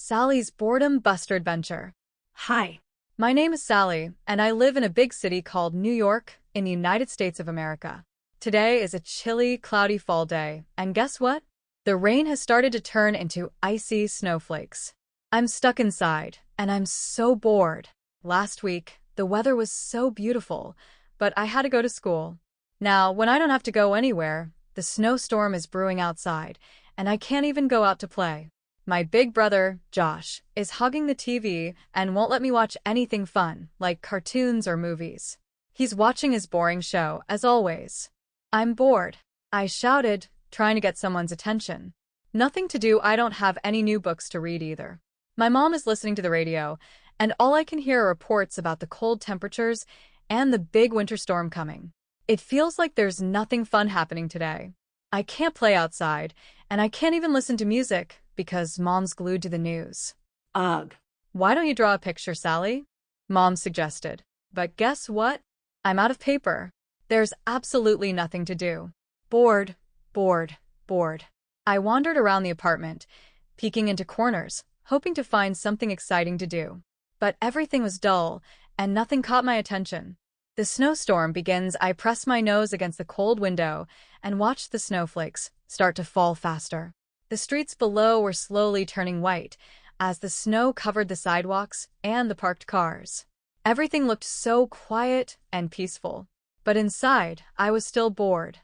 Sally's Boredom Buster Adventure. Hi. My name is Sally, and I live in a big city called New York in the United States of America. Today is a chilly, cloudy fall day, and guess what? The rain has started to turn into icy snowflakes. I'm stuck inside, and I'm so bored. Last week, the weather was so beautiful, but I had to go to school. Now, when I don't have to go anywhere, the snowstorm is brewing outside, and I can't even go out to play. My big brother, Josh, is hugging the TV and won't let me watch anything fun, like cartoons or movies. He's watching his boring show, as always. I'm bored, I shouted, trying to get someone's attention. Nothing to do, I don't have any new books to read either. My mom is listening to the radio, and all I can hear are reports about the cold temperatures and the big winter storm coming. It feels like there's nothing fun happening today. I can't play outside, and I can't even listen to music because Mom's glued to the news. Ugh. Why don't you draw a picture, Sally? Mom suggested. But guess what? I'm out of paper. There's absolutely nothing to do. Bored, bored, bored. I wandered around the apartment, peeking into corners, hoping to find something exciting to do. But everything was dull, and nothing caught my attention. The snowstorm begins. I pressed my nose against the cold window and watched the snowflakes start to fall faster. The streets below were slowly turning white as the snow covered the sidewalks and the parked cars. Everything looked so quiet and peaceful. But inside, I was still bored.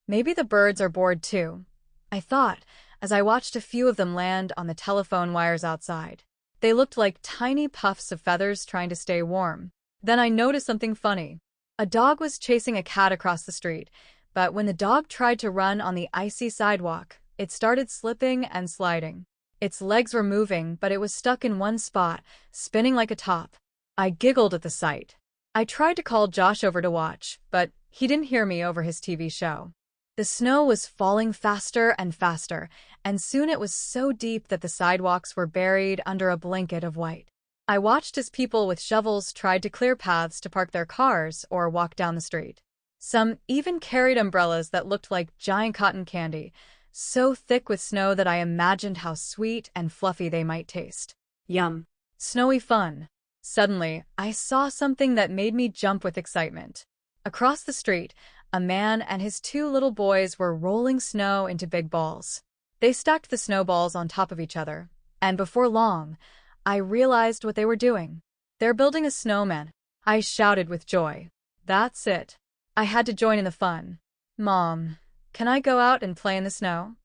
Maybe the birds are bored too, I thought, as I watched a few of them land on the telephone wires outside. They looked like tiny puffs of feathers trying to stay warm. Then I noticed something funny. A dog was chasing a cat across the street, but when the dog tried to run on the icy sidewalk, it started slipping and sliding. Its legs were moving, but it was stuck in one spot, spinning like a top. I giggled at the sight. I tried to call Josh over to watch, but he didn't hear me over his TV show. The snow was falling faster and faster, and soon it was so deep that the sidewalks were buried under a blanket of white. I watched as people with shovels tried to clear paths to park their cars or walk down the street. Some even carried umbrellas that looked like giant cotton candy, so thick with snow that I imagined how sweet and fluffy they might taste. Yum. Snowy fun. Suddenly, I saw something that made me jump with excitement. Across the street, a man and his two little boys were rolling snow into big balls. They stacked the snowballs on top of each other, and before long, I realized what they were doing. They're building a snowman. I shouted with joy. That's it. I had to join in the fun. Mom, can I go out and play in the snow?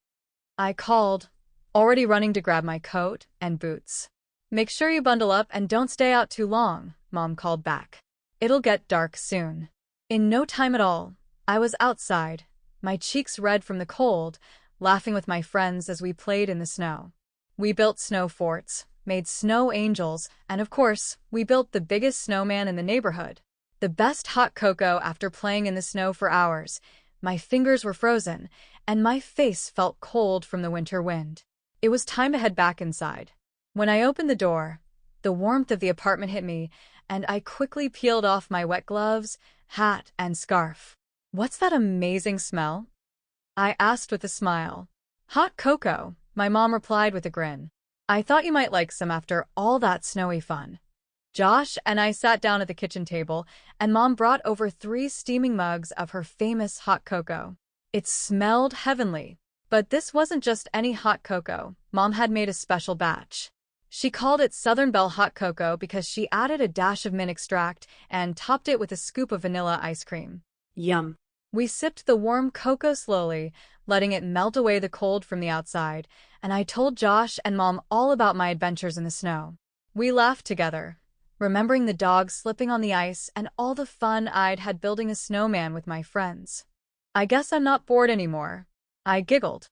I called, already running to grab my coat and boots. Make sure you bundle up and don't stay out too long, Mom called back. It'll get dark soon. In no time at all, I was outside, my cheeks red from the cold, laughing with my friends as we played in the snow. We built snow forts, made snow angels, and of course, we built the biggest snowman in the neighborhood. The best hot cocoa after playing in the snow for hours. My fingers were frozen, and my face felt cold from the winter wind. It was time to head back inside. When I opened the door, the warmth of the apartment hit me, and I quickly peeled off my wet gloves, hat, and scarf. What's that amazing smell? I asked with a smile. Hot cocoa, my mom replied with a grin. I thought you might like some after all that snowy fun. Josh and I sat down at the kitchen table, and Mom brought over 3 steaming mugs of her famous hot cocoa. It smelled heavenly. But this wasn't just any hot cocoa. Mom had made a special batch. She called it Southern Belle Hot Cocoa because she added a dash of mint extract and topped it with a scoop of vanilla ice cream. Yum. We sipped the warm cocoa slowly, letting it melt away the cold from the outside, and I told Josh and Mom all about my adventures in the snow. We laughed together, remembering the dog slipping on the ice and all the fun I'd had building a snowman with my friends. I guess I'm not bored anymore. I giggled.